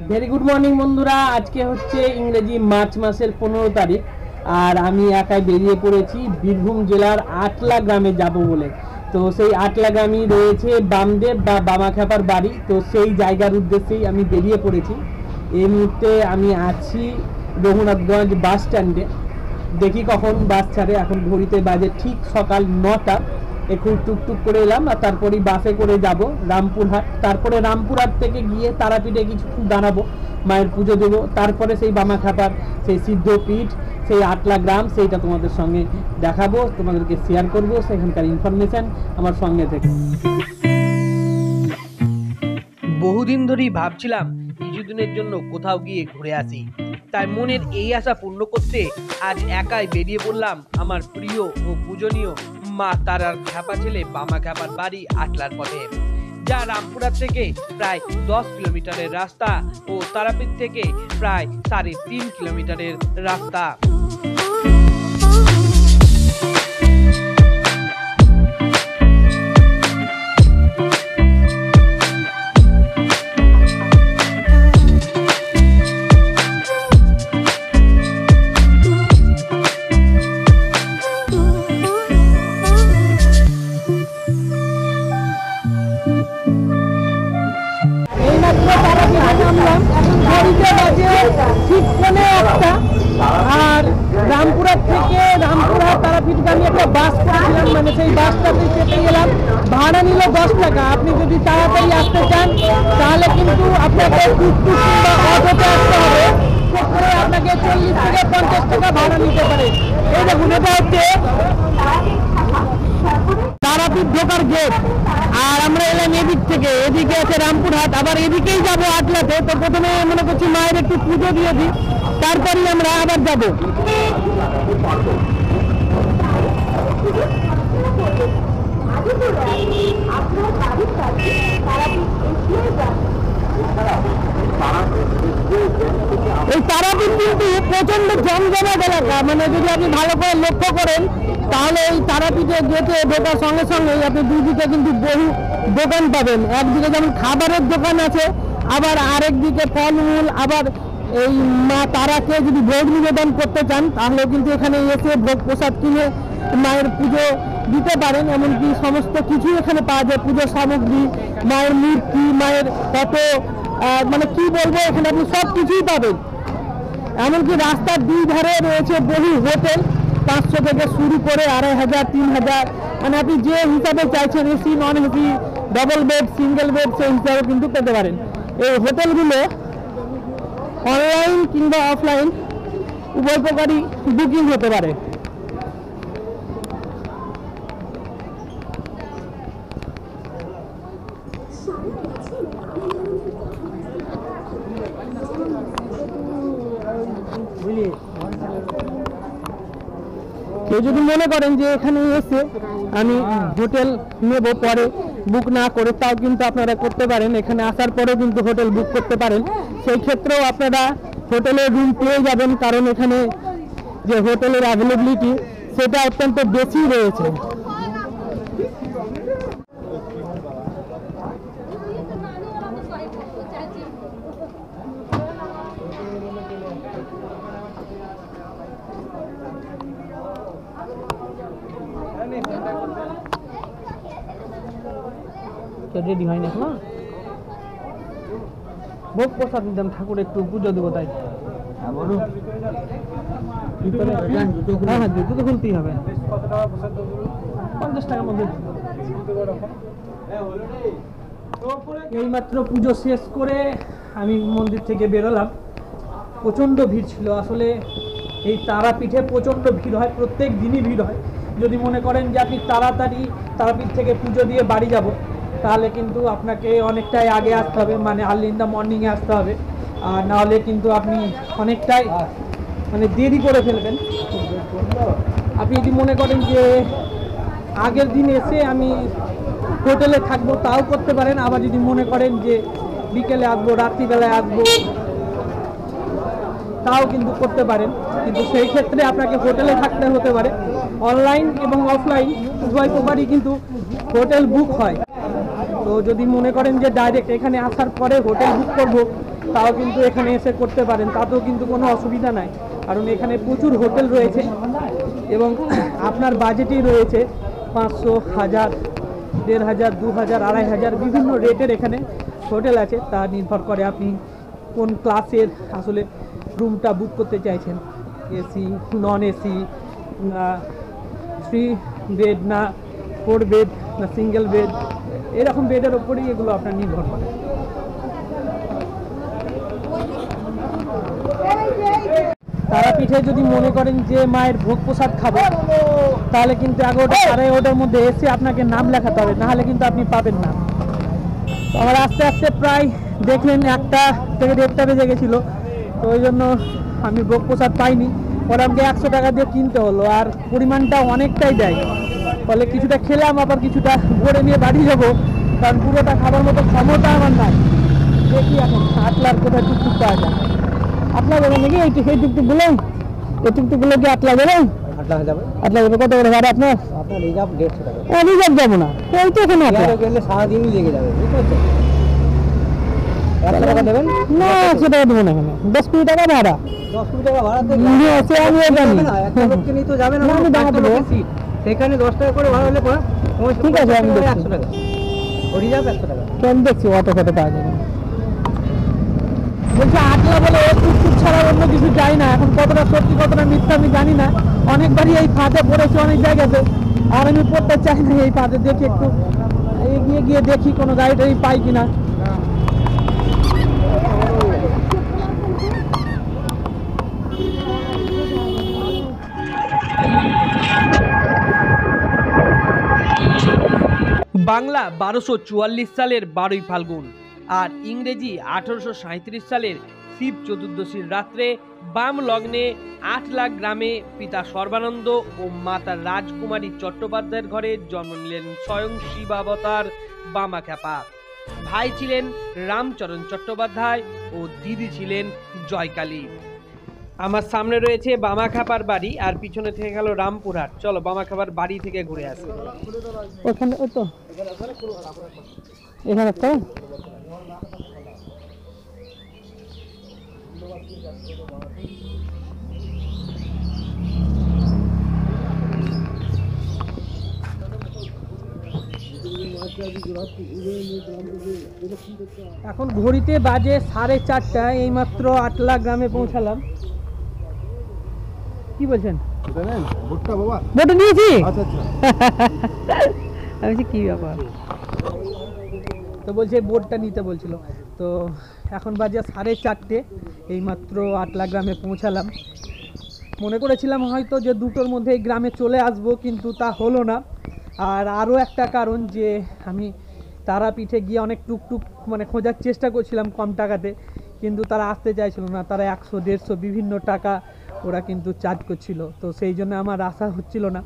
Very good morning বন্ধুরা। আজকে হচ্ছে ইংরেজি মার্চ মাসের 15 তারিখ, আর আমি একাই বেরিয়ে পড়েছি বীরভূম জেলার আটলা গ্রামে যাব বলে। তো সেই আটলা গ্রামই রয়েছে বামদেব বা বামাখ্যাপার বাড়ি। তো সেই জায়গার উদ্দেশ্যেই আমি বেরিয়ে পড়েছি। এই মুহূর্তে আমি আছি রঘুনাথগঞ্জ বাস স্ট্যান্ডে। দেখি কখন বাস ছাড়ে। এখন ঘড়িতে বাজে ঠিক সকাল 9টা। এখন টুকটুক করে এলাম, আর তারপরেই বাসে করে যাব রামপুরহাট। তারপরে রামপুরহাট থেকে গিয়ে তারাপীঠে কিছুক্ষণ দাঁড়াবো, মায়ের পুজো দেবো। তারপরে সেই বামাখ্যাপার সেই সিদ্ধপীঠ, সেই আটলা গ্রাম, সেইটা তোমাদের সঙ্গে দেখাবো, তোমাদেরকে শেয়ার করব সেখানকার ইনফরমেশান। আমার সঙ্গে থেকে বহুদিন ধরেই ভাবছিলাম কিছুদিনের জন্য কোথাও গিয়ে ঘুরে আসি। তাই মনের এই আশা পূর্ণ করতে আজ একাই বেরিয়ে পড়লাম আমার প্রিয় ও পূজনীয় মা তারার খ্যাপা ছেলে বামাখ্যাপার বাড়ি আটলার পথে, যা রামপুরহাট থেকে প্রায় 10 কিলোমিটারের রাস্তা ও তারাপীঠ থেকে প্রায় 3.5 কিলোমিটারের রাস্তা। আর রামপুরহাট থেকে রামপুরহাট তারাপীঠগামী একটা বাস করেছিলাম, মানে সেই বাসটাতে চেপে গেলাম। ভাড়া নিল 10 টাকা। আপনি যদি তাড়াতাড়ি আসতে চান তাহলে কিন্তু আপনাকে টুকটুক কিংবা অটোতে আসতে হবে। সেক্ষেত্রে আপনাকে 40 থেকে 50 টাকা ভাড়া নিতে পারে। এই দেখুন, এটা হচ্ছে তারাপীঠ ঢোকার গেট। আর আমরা এলাম এদিক থেকে, এদিকে আছে রামপুরহাট, আবার এদিকেই যাবো আটলাতে। তো প্রথমে মনে করছি মায়ের একটু পুজো দিয়ে দিই, তারপরেই আমরা আবার যাব। এই তারাপীঠ কিন্তু প্রচন্ড জমজমাট এলাকা, মানে যদি আপনি ভালো করে লক্ষ্য করেন তাহলে এই তারাপীঠে গেটে ঢোকার সঙ্গে সঙ্গে আপনি দুদিকে কিন্তু বহু দোকান পাবেন। একদিকে যেমন খাবারের দোকান আছে, আবার আরেক দিকে ফলমূল। আবার এই মা তারাকে যদি ভোগ নিবেদন করতে চান তাহলে কিন্তু এখানে এসে ভোগ প্রসাদ কিনে মায়ের পুজো দিতে পারেন। এমনকি সমস্ত কিছু এখানে পাওয়া যায়, পুজোর সামগ্রী, মায়ের মূর্তি, মায়ের ফটো, মানে কি বলবো, এখানে আপনি সব কিছুই পাবেন। এমনকি রাস্তার দুই ধারে রয়েছে বহু হোটেল, 500 থেকে শুরু করে 2500, 3000, মানে আপনি যে হিসাবে চাইছেন, AC, non AC, double bed, single bed, সেই হিসাবে কিন্তু পেতে পারেন। এই হোটেলগুলো অনলাইন কিংবা অফলাইন উভয় প্রকারই বুকিং হতে পারে। কেউ যদি মনে করেন যে এখানে এসে আমি হোটেল নেব পরে বুক না করে, তাও কিন্তু আপনারা করতে পারেন। এখানে আসার পরেও কিন্তু হোটেল বুক করতে পারেন। সেই ক্ষেত্রেও আপনারা হোটেলের রুম পেয়ে যাবেন, কারণ এখানে যে হোটেলের অ্যাভেলেবিলিটি সেটা অত্যন্ত বেশি রয়েছে। রেডি হয়নি এখন, ভোগ প্রসাদ নিতাম, ঠাকুর একটু পুজো দেবো তাই। হ্যাঁ হ্যাঁ, জুতো তো খুলতেই হবে। 50 টাকার মধ্যে। এইমাত্র পুজো শেষ করে আমি মন্দির থেকে বেরোলাম। প্রচণ্ড ভিড় ছিল। আসলে এই তারাপীঠে প্রচণ্ড ভিড় হয়, প্রত্যেক দিনই ভিড় হয়। যদি মনে করেন যে আপনি তাড়াতাড়ি তারাপীঠ থেকে পুজো দিয়ে বাড়ি যাব, তাহলে কিন্তু আপনাকে অনেকটাই আগে আসতে হবে, মানে আর্লি ইন দ্য মর্নিংয়ে আসতে হবে। আর নাহলে কিন্তু আপনি অনেকটাই মানে দেরি করে ফেলবেন। আপনি যদি মনে করেন যে আগের দিন এসে আমি হোটেলে থাকবো, তাও করতে পারেন। আবার যদি মনে করেন যে বিকেলে আসবো, রাত্রিবেলায় আসবো, তাও কিন্তু করতে পারেন। কিন্তু সেই ক্ষেত্রে আপনাকে হোটেলে থাকতে হতে পারে। অনলাইন এবং অফলাইন উভয় প্রকারই কিন্তু হোটেল বুক হয়। তো যদি মনে করেন যে ডাইরেক্ট এখানে আসার পরে হোটেল বুক করব, তাও কিন্তু এখানে এসে করতে পারেন, তাতেও কিন্তু কোনো অসুবিধা নাই, কারণ এখানে প্রচুর হোটেল রয়েছে এবং আপনার বাজেটই রয়েছে 500, 1000, 1500, 2000, 2500 বিভিন্ন রেটের এখানে হোটেল আছে। তা নির্ভর করে আপনি কোন ক্লাসের আসলে রুমটা বুক করতে চাইছেন, এসি, নন এসি, না 3 বেড, না 4 বেড, না সিঙ্গেল বেড, এরকম বেডের ওপরেই এগুলো আপনার নির্ভর করে। তারাপীঠে যদি মনে করেন যে মায়ের ভোগ প্রসাদ খাবো, তাহলে কিন্তু 11টা 11:30টার মধ্যে এসে আপনাকে নাম লেখাতে হবে, নাহলে কিন্তু আপনি পাবেন না। তো আমার আস্তে আস্তে প্রায় দেখলেন 1টা থেকে 1:30টা বেজে গেছিলো, তো ওই জন্য আমি ভোগ প্রসাদ পাইনি। পরে আমাকে 100 টাকা দিয়ে কিনতে হলো, আর পরিমাণটা অনেকটাই দেয়, ফলে কিছুটা খেলাম, আবার কিছুটা ভরে নিয়ে বাড়ি যাবো, কারণ পুরোটা খাবার মতো ক্ষমতা আমার নাই। দেখি এখন আটলার কোথায় টুকটুক পাওয়া যায়। আটলা যাবে নাকি এই টুকটুকগুলো? এই টুকটুকগুলো কি আটলা যাবে? আটলা যাবে। কত করে ভাড়া আপনার? রিজার্ভ 150 টাকা। রিজার্ভ যাবো না, ওই তো এখানে সারাদিনই লেগে যাবে, বুঝতে পারছেন? 100 টাকা দেবেন না? 100 টাকা দেবো না, এখানে 10-20 টাকা ভাড়া। 10-20 টাকা ভাড়া তো আছে, আমি জানি একটা লোককে নিয়ে তো যাবে না, আমি দাঁড়াতে দেবো সেখানে 10 টাকা করে ভাড়া হলে পরে ঠিক আছে, আমি 100 টাকা ও রিজার্ভ 100 টাকা। কেন দেখছি অটো ফটো পাওয়া যাবে। বলছি আটলা বলে টুকটুক ছাড়া অন্য কিছু যাই না। এখন কতটা সত্যি কতটা মিথ্যা আমি জানি না, অনেকবারই এই ফাঁদে পড়েছি অনেক জায়গাতে, আর আমি পড়তে চাই না এই ফাঁদে। দেখি একটু এগিয়ে গিয়ে দেখি কোনো গাড়ি টাড়ি পাই কিনা। বাংলা 1244 সালের 12ই ফাল্গুন আর ইংরেজি 1837 সালের শিব চতুর্দশীর রাত্রে বাম লগ্নে আটলা গ্রামে পিতা সর্বানন্দ ও মাতা রাজকুমারী চট্টোপাধ্যায়ের ঘরে জন্ম নিলেন স্বয়ং শিবাবতার বামাখ্যাপা। ভাই ছিলেন রামচরণ চট্টোপাধ্যায় ও দিদি ছিলেন জয়কালী। আমার সামনে রয়েছে বামাখ্যাপার বাড়ি, আর পিছনে থেকে গেল রামপুরহাট। চলো বামাখ্যাপার বাড়ি থেকে ঘুরে আসি। ওখানে ওই তো এখানে তো এখন ঘড়িতে বাজে 4:30। এইমাত্র আটলা গ্রামে পৌঁছালাম। কি বলছেন? ভোটটা নিয়েছি। আমি কি ব্যাপার, তো বলছে বোর্ডটা নিতে বলছিল। তো এখন বাজে 4:30, এইমাত্র আটলা গ্রামে পৌঁছালাম। মনে করেছিলাম হয়তো যে 2টোর মধ্যে এই গ্রামে চলে আসবো, কিন্তু তা হলো না। আর আরও একটা কারণ যে আমি তারাপীঠে গিয়ে অনেক টুকটুক মানে খোঁজার চেষ্টা করছিলাম কম টাকাতে, কিন্তু তারা আসতে চাইছিল না। তারা 100-150 বিভিন্ন টাকা ওরা কিন্তু চার্জ করছিল, তো সেই জন্য আমার আশা হচ্ছিল না।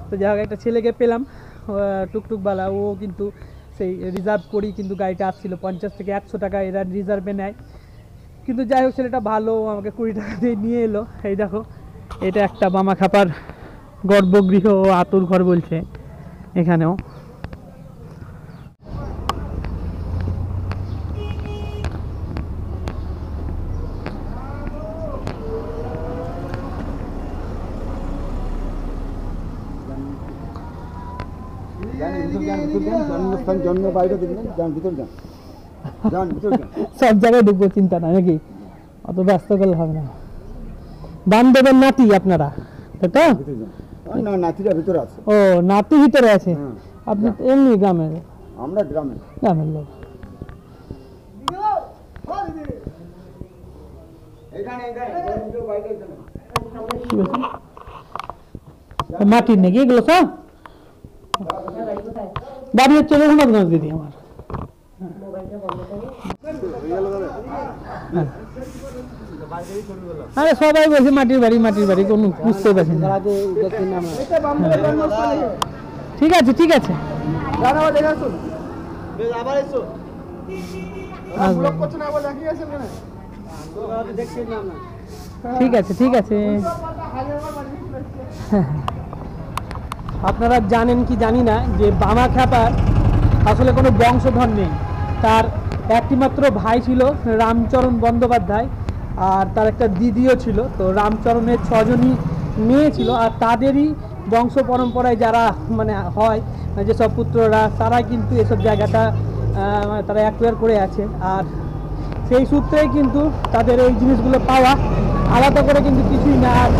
তো যাই হোক একটা ছেলেকে পেলাম টুকটুকওয়ালা, ও কিন্তু সেই রিজার্ভ করেই কিন্তু গাড়িটা আসছিল। 50 থেকে 100 টাকা এরা রিজার্ভে নেয়, কিন্তু যাই হোক ছেলেটা ভালো, আমাকে 20 টাকা দিয়ে নিয়ে এলো। এই দেখো, এটা একটা বামাখ্যাপার গর্ভগৃহ ও আতুর ঘর বলছে এখানেও। সব জায়গায় ঢুকবো, চিন্তা না নাকি, অত ব্যস্ত করলে হবে না। বান্ধবের নাতি আপনারা, তাই তো? না, নাতিটা ভিতরে আছে। ও, নাতি ভিতরে আছে। আপনি এমনি গ্রামের? আমরা গ্রামের লোক। মাটির নাকি এগুলো সব? বাড়ি হচ্ছে রঘুনাথগঞ্জ দিদি আমার। আরে সবাই বলছে মাটির বাড়ি মাটির বাড়ি, কোনো বুঝতে পারছি না। ঠিক আছে ঠিক আছে, ঠিক আছে ঠিক আছে। আপনারা জানেন কি জানি না যে বামাখ্যাপার আসলে কোনো বংশধর নেই। তার একটি মাত্র ভাই ছিল রামচরণ বন্দ্যোপাধ্যায়, আর তার একটা দিদিও ছিল। তো রামচরণের 6 জনই মেয়ে ছিল, আর তাদেরই বংশ পরম্পরায় যারা মানে হয় যেসব পুত্ররা, তারাই কিন্তু এসব জায়গাটা তারা অ্যাকোয়ার করে আছে। আর সেই সূত্রেই কিন্তু তাদের এই জিনিসগুলো পাওয়া, আলাদা করে কিন্তু কিছুই না। আর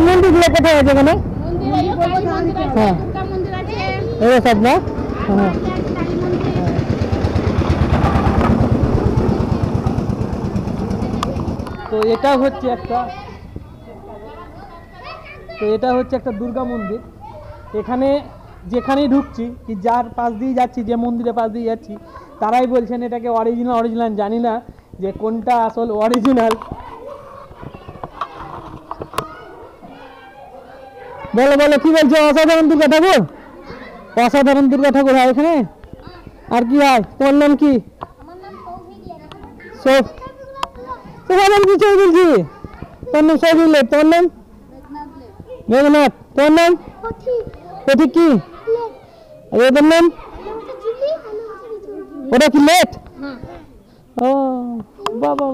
মন্দিরগুলো কোথায় আছে এখানে? হ্যাঁ সব না। হ্যাঁ তো এটা হচ্ছে একটা দুর্গা মন্দির। এখানে যেখানেই ঢুকছি কি যার পাশ দিয়ে যাচ্ছি, যে মন্দিরের পাশ দিয়ে যাচ্ছি, তারাই বলছেন এটাকে অরিজিনাল। জানি না যে কোনটা আসল অরিজিনাল। বলো বলো কি বলছো? অসাধারণ দুর্গা ঠাকুর, অসাধারণ দুর্গা ঠাকুর হয় এখানে। আর কি হয়? তোমার নাম কি? বলছি তোর নাম সৌভিক, তোর নাম মেঘনাথ, তোর নাম প্রতীক, কি ওদের নাম? ওটা কি লেট? ও বাবা,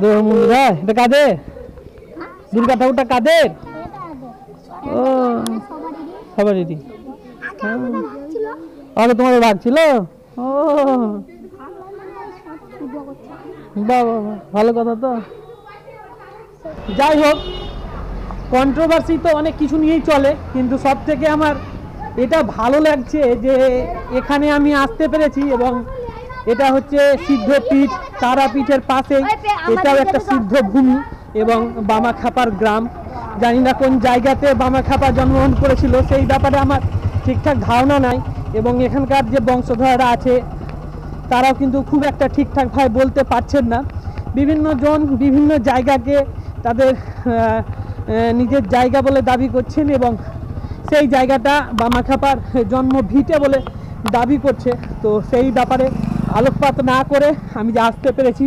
দুর্গা মন্দির হয়। এটা কাদের? দুর্গা ঠাকুরটা কাদের? ও সবারই। আগে তোমাদের ভাগ ছিল? ও বাবা, ভালো কথা তো। যাই হোক, কন্ট্রোভার্সি তো অনেক কিছু নিয়েই চলে, কিন্তু সব থেকে আমার এটা ভালো লাগছে যে এখানে আমি আসতে পেরেছি। এবং এটা হচ্ছে সিদ্ধপীঠ, তারাপীঠের পাশে এটাও একটা সিদ্ধ ভূমি এবং বামাখ্যাপার গ্রাম। জানি না কোন জায়গাতে বামাখ্যাপা জন্মগ্রহণ করেছিল, সেই ব্যাপারে আমার ঠিকঠাক ধারণা নাই। এবং এখানকার যে বংশধররা আছে তারাও কিন্তু খুব একটা ঠিকঠাকভাবে বলতে পারছেন না। বিভিন্ন জন বিভিন্ন জায়গাকে তাদের নিজের জায়গা বলে দাবি করছেন, এবং সেই জায়গাটা বামাখ্যাপার জন্মভিটে বলে দাবি করছে। তো সেই ব্যাপারে আলোকপাত না করে আমি যে আসতে পেরেছি,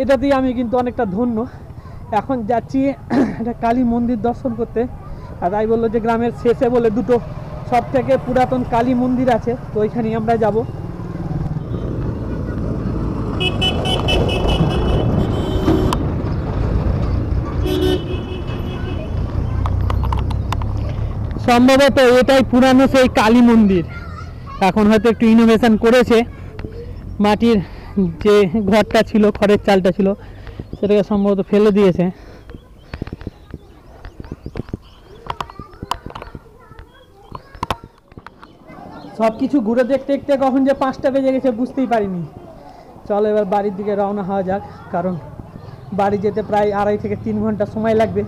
এটাতেই আমি কিন্তু অনেকটা ধন্য। এখন যাচ্ছি একটা কালী মন্দির দর্শন করতে। আর তাই বললো যে গ্রামের শেষে বলে দুটো সব থেকে পুরাতন কালী মন্দির আছে, তো ওইখানেই আমরা যাব। সম্ভবত এটাই পুরানো সেই কালী মন্দির। এখন হয়তো একটু ইনোভেশন করেছে, মাটির যে ঘরটা ছিল, খড়ের চালটা ছিল, সেটাকে সম্ভবত ফেলে দিয়েছে। সব কিছু ঘুরে দেখতে দেখতে কখন যে 5টা বেজে গেছে বুঝতেই পারিনি। চলো এবার বাড়ির দিকে রওনা হওয়া যাক, কারণ বাড়ি যেতে প্রায় 2.5 থেকে 3 ঘন্টা সময় লাগবে।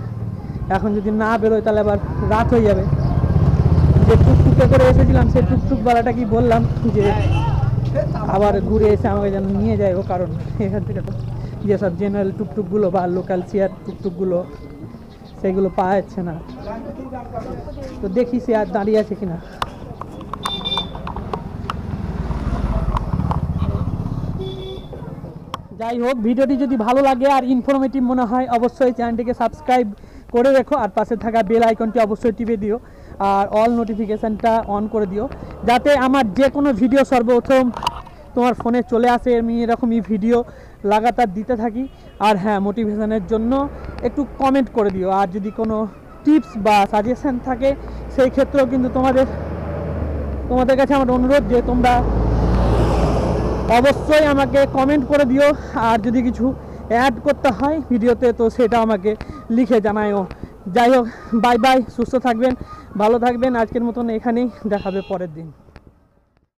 এখন যদি না বেরোয় তাহলে আবার রাত হয়ে যাবে। যে টুকটুকে করে এসেছিলাম সেই টুকটুকওয়ালাটা কি বললাম যে আবার ঘুরে এসে আমাকে যেন নিয়ে যায়, ও কারণ এখান থেকে তো যেসব জেনারেল টুকটুকগুলো বা লোকাল চেয়ার টুকটুকগুলো সেগুলো পাওয়া যাচ্ছে না। তো দেখি সে আর দাঁড়িয়ে আছে কিনা। যাই হোক, ভিডিওটি যদি ভালো লাগে আর ইনফরমেটিভ মনে হয় অবশ্যই চ্যানেলটিকে সাবস্ক্রাইব করে রেখো, আর পাশে থাকা বেল আইকনটি অবশ্যই টিপে দিও, আর অল নোটিফিকেশানটা অন করে দিও, যাতে আমার যে কোনো ভিডিও সর্বপ্রথম তোমার ফোনে চলে আসে। আমি এরকমই ভিডিও লাগাতার দিতে থাকি। আর হ্যাঁ, মোটিভেশনের জন্য একটু কমেন্ট করে দিও। আর যদি কোনো টিপস বা সাজেশান থাকে সেই ক্ষেত্রেও কিন্তু তোমাদের কাছে আমার অনুরোধ যে তোমরা অবশ্যই আমাকে কমেন্ট করে দিও। আর যদি কিছু অ্যাড করতে হয় ভিডিওতে তো সেটা আমাকে লিখে জানায়ও। যাই হোক, বাই বাই, সুস্থ থাকবেন, ভালো থাকবেন। আজকের মতন এখানেই, দেখাবে পরের দিন।